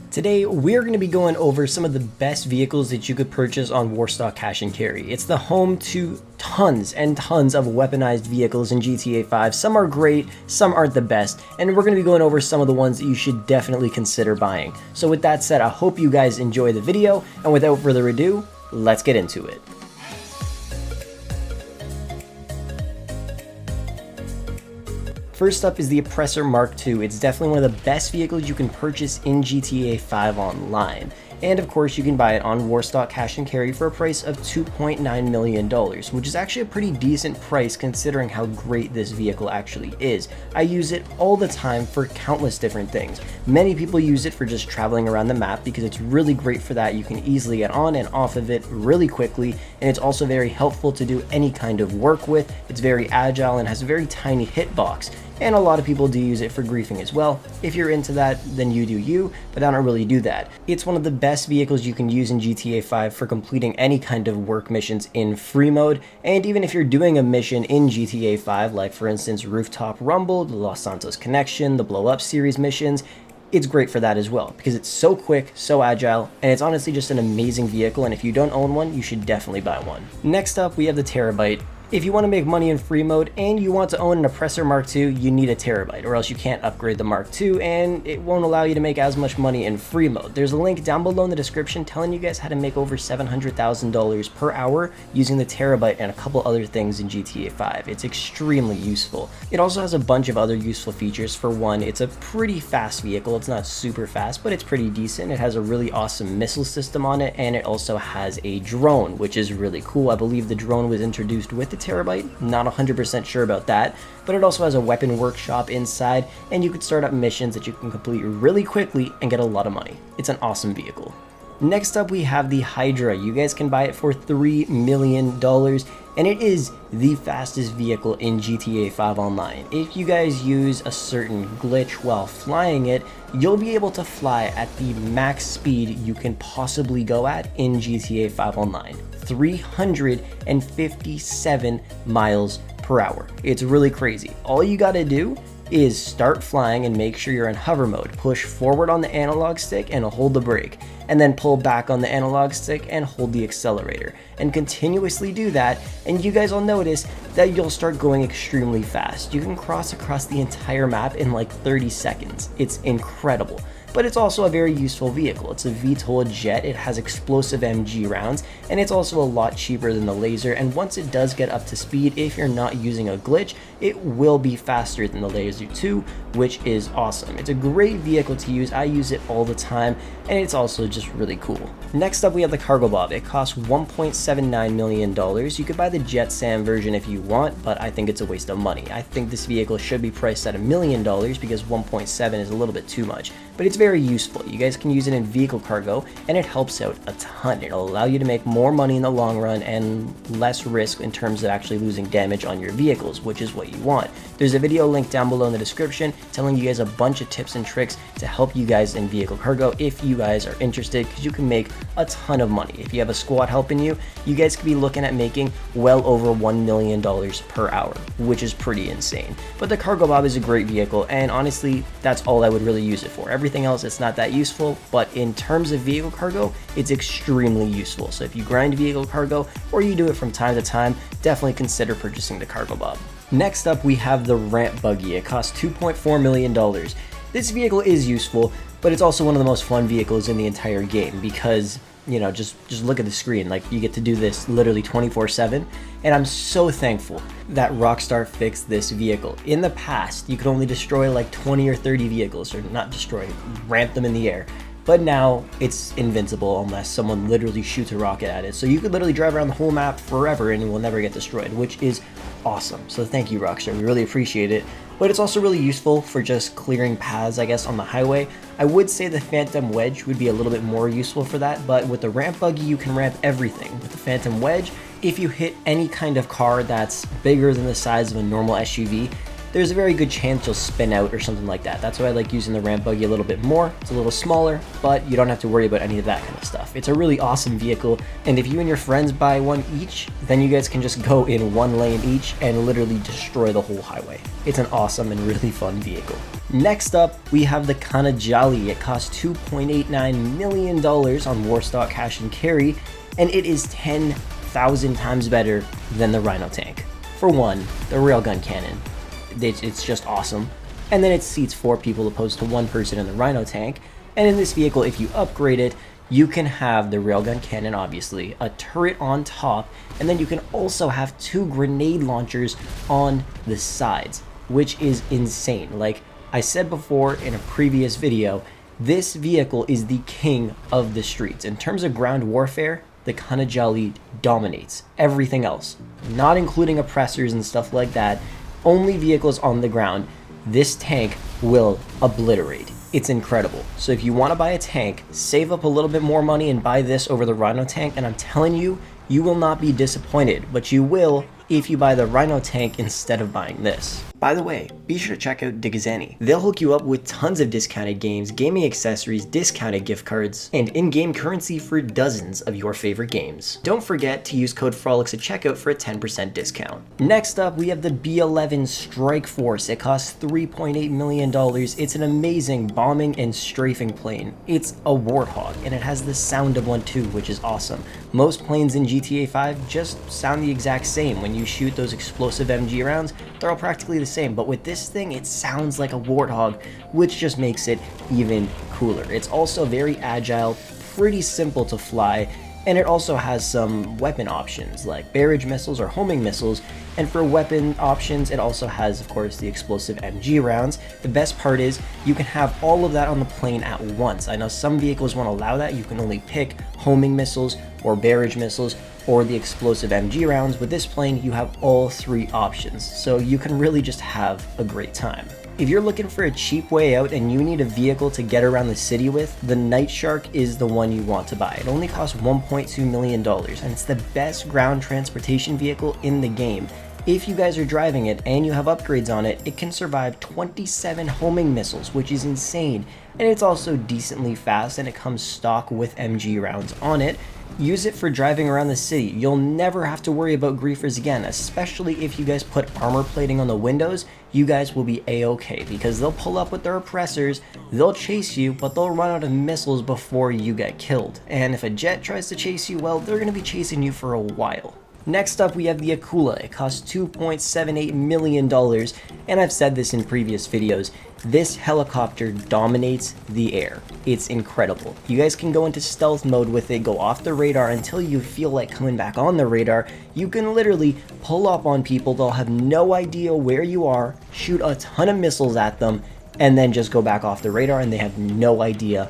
Today, we're going to be going over some of the best vehicles that you could purchase on Warstock Cash and Carry. It's the home to tons and tons of weaponized vehicles in GTA 5. Some are great, some aren't the best, and we're going to be going over some of the ones that you should definitely consider buying. So with that said, I hope you guys enjoy the video, and without further ado, let's get into it. First up is the Oppressor Mark II. It's definitely one of the best vehicles you can purchase in GTA 5 online. And of course, you can buy it on Warstock Cash and Carry for a price of $2.9 million, which is actually a pretty decent price considering how great this vehicle actually is. I use it all the time for countless different things. Many people use it for just traveling around the map because it's really great for that. You can easily get on and off of it really quickly, and it's also very helpful to do any kind of work with. It's very agile and has a very tiny hitbox. And a lot of people do use it for griefing as well. If you're into that, then you do you, but I don't really do that. It's one of the best vehicles you can use in GTA 5 for completing any kind of work missions in free mode, and even if you're doing a mission in GTA 5, like for instance Rooftop Rumble, the Los Santos Connection, the Blow Up series missions, it's great for that as well, because it's so quick, so agile, and it's honestly just an amazing vehicle, and if you don't own one, you should definitely buy one. Next up, we have the Terabyte. If you want to make money in free mode and you want to own an Oppressor Mark II, you need a Terabyte, or else you can't upgrade the Mark II and it won't allow you to make as much money in free mode. There's a link down below in the description telling you guys how to make over $700,000 per hour using the Terabyte and a couple other things in GTA 5. It's extremely useful. It also has a bunch of other useful features. For one, it's a pretty fast vehicle. It's not super fast, but it's pretty decent. It has a really awesome missile system on it, and it also has a drone, which is really cool. I believe the drone was introduced with the Terabyte, not 100% sure about that, but it also has a weapon workshop inside, and you could start up missions that you can complete really quickly and get a lot of money. It's an awesome vehicle. Next up, we have the Hydra. You guys can buy it for $3 million, and it is the fastest vehicle in GTA 5 online. If you guys use a certain glitch while flying it, you'll be able to fly at the max speed you can possibly go at in GTA 5 online. 357 miles per hour. It's really crazy. All you gotta do is start flying and make sure you're in hover mode. Push forward on the analog stick and hold the brake, and then pull back on the analog stick and hold the accelerator, and continuously do that, and you guys will notice that you'll start going extremely fast. You can cross across the entire map in like 30 seconds. It's incredible. But it's also a very useful vehicle. It's a VTOL jet, it has explosive MG rounds, and it's also a lot cheaper than the laser, and once it does get up to speed, if you're not using a glitch, it will be faster than the laser too, which is awesome. It's a great vehicle to use. I use it all the time, and it's also just really cool. Next up, we have the Cargobob. It costs $1.79 million. You could buy the Jet Sam version if you want, but I think it's a waste of money. I think this vehicle should be priced at $1 million because 1.7 is a little bit too much, but it's very useful. You guys can use it in vehicle cargo, and it helps out a ton. It'll allow you to make more money in the long run and less risk in terms of actually losing damage on your vehicles, which is what you want. There's a video link down below in the description telling you guys a bunch of tips and tricks to help you guys in vehicle cargo if you guys are interested, because you can make a ton of money. If you have a squad helping you, you guys could be looking at making well over $1 million per hour, which is pretty insane. But the Cargobob is a great vehicle, and honestly, that's all I would really use it for. Everything else, it's not that useful, but in terms of vehicle cargo, it's extremely useful. So if you grind vehicle cargo or you do it from time to time, definitely consider purchasing the Cargobob. Next up, we have the Ramp Buggy. It costs $2.4 million. This vehicle is useful, but it's also one of the most fun vehicles in the entire game because, you know, just look at the screen. Like, you get to do this literally 24/7, and I'm so thankful that Rockstar fixed this vehicle. In the past, you could only destroy like 20 or 30 vehicles, or not destroy, ramp them in the air. But now it's invincible unless someone literally shoots a rocket at it. So you could literally drive around the whole map forever and it will never get destroyed, which is awesome. So thank you, Rockstar. We really appreciate it. But it's also really useful for just clearing paths, I guess, on the highway. I would say the Phantom Wedge would be a little bit more useful for that, but with the Ramp Buggy, you can ramp everything. With the Phantom Wedge, if you hit any kind of car that's bigger than the size of a normal SUV, there's a very good chance you'll spin out or something like that. That's why I like using the ramp buggy a little bit more. It's a little smaller, but you don't have to worry about any of that kind of stuff. It's a really awesome vehicle, and if you and your friends buy one each, then you guys can just go in one lane each and literally destroy the whole highway. It's an awesome and really fun vehicle. Next up, we have the Kane Jolly. It costs $2.89 million on Warstock cash and carry, and it is 10,000 times better than the Rhino tank. For one, the railgun cannon, it's just awesome. And then it seats 4 people opposed to 1 person in the Rhino tank. And in this vehicle, if you upgrade it, you can have the railgun cannon, obviously, a turret on top, and then you can also have 2 grenade launchers on the sides, which is insane. Like I said before in a previous video, this vehicle is the king of the streets. In terms of ground warfare, the Kane Jolly dominates everything else, not including oppressors and stuff like that. Only vehicles on the ground, this tank will obliterate. It's incredible. So if you want to buy a tank, save up a little bit more money and buy this over the Rhino tank, and I'm telling you, you will not be disappointed, but you will if you buy the Rhino tank instead of buying this. By the way, be sure to check out DigiZani. They'll hook you up with tons of discounted games, gaming accessories, discounted gift cards, and in-game currency for dozens of your favorite games. Don't forget to use code Frolics at checkout for a 10% discount. Next up, we have the B11 Strike Force. It costs $3.8 million. It's an amazing bombing and strafing plane. It's a Warthog, and it has the sound of one too, which is awesome. Most planes in GTA 5 just sound the exact same. When you shoot those explosive MG rounds, they're all practically the same, but with this thing, it sounds like a Warthog, which just makes it even cooler. It's also very agile, pretty simple to fly, and it also has some weapon options like barrage missiles or homing missiles. And for weapon options, it also has, of course, the explosive MG rounds. The best part is you can have all of that on the plane at once. I know some vehicles won't allow that. You can only pick homing missiles or barrage missiles or the explosive MG rounds. With this plane, you have all 3 options, so you can really just have a great time. If you're looking for a cheap way out and you need a vehicle to get around the city with, the Night Shark is the one you want to buy. It only costs $1.2 million, and it's the best ground transportation vehicle in the game. If you guys are driving it and you have upgrades on it, it can survive 27 homing missiles, which is insane. And it's also decently fast, and it comes stock with MG rounds on it. Use it for driving around the city. You'll never have to worry about griefers again, especially if you guys put armor plating on the windows. You guys will be a-okay, because they'll pull up with their oppressors, they'll chase you, but they'll run out of missiles before you get killed. And if a jet tries to chase you, well, they're going to be chasing you for a while. Next up, we have the Akula. It costs $2.78 million, and I've said this in previous videos, this helicopter dominates the air. It's incredible. You guys can go into stealth mode with it, go off the radar until you feel like coming back on the radar. You can literally pull up on people, they'll have no idea where you are, shoot a ton of missiles at them, and then just go back off the radar, and they have no idea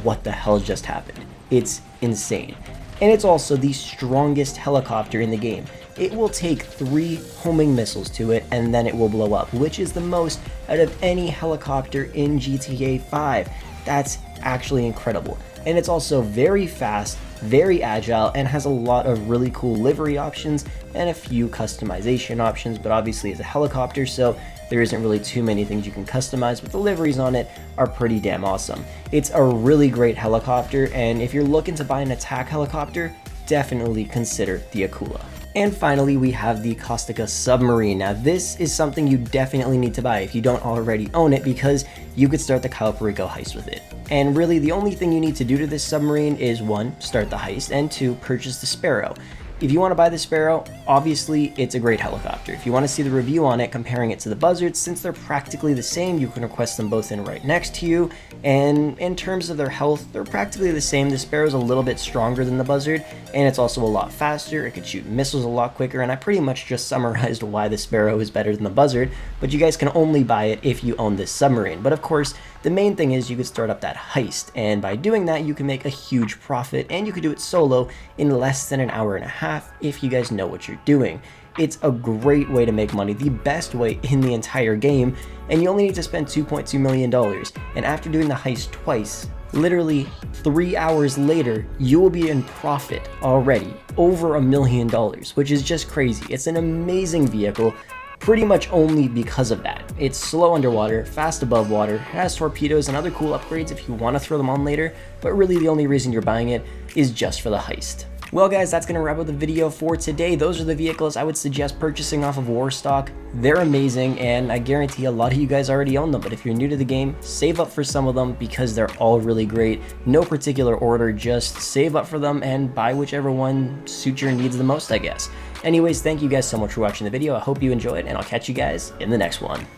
what the hell just happened. It's insane. And it's also the strongest helicopter in the game. It will take 3 homing missiles to it and then it will blow up, which is the most out of any helicopter in GTA 5. That's actually incredible. And it's also very fast, very agile, and has a lot of really cool livery options and a few customization options, but obviously it's a helicopter, so there isn't really too many things you can customize, but the liveries on it are pretty damn awesome. It's a really great helicopter, and if you're looking to buy an attack helicopter, definitely consider the Akula. And finally, we have the Costica submarine. Now, this is something you definitely need to buy if you don't already own it, because you could start the Calperico heist with it. And really, the only thing you need to do to this submarine is 1, start the heist, and 2, purchase the Sparrow. If you want to buy the Sparrow, obviously it's a great helicopter. If you want to see the review on it comparing it to the Buzzards, since they're practically the same, you can request them both in right next to you. And in terms of their health, they're practically the same. The Sparrow's a little bit stronger than the Buzzard, and it's also a lot faster. It could shoot missiles a lot quicker, and I pretty much just summarized why the Sparrow is better than the Buzzard, but you guys can only buy it if you own this submarine. But of course, the main thing is you could start up that heist, and by doing that, you can make a huge profit, and you could do it solo in less than an hour and a half if you guys know what you're doing. It's a great way to make money, the best way in the entire game, and you only need to spend $2.2 million. And after doing the heist twice, literally 3 hours later, you will be in profit already, over $1 million, which is just crazy. It's an amazing vehicle, pretty much only because of that. It's slow underwater, fast above water, has torpedoes and other cool upgrades if you want to throw them on later, but really the only reason you're buying it is just for the heist. Well guys, that's going to wrap up the video for today. Those are the vehicles I would suggest purchasing off of Warstock. They're amazing, and I guarantee a lot of you guys already own them, but if you're new to the game, save up for some of them because they're all really great. No particular order, just save up for them and buy whichever one suits your needs the most, I guess. Anyways, thank you guys so much for watching the video. I hope you enjoyed, and I'll catch you guys in the next one.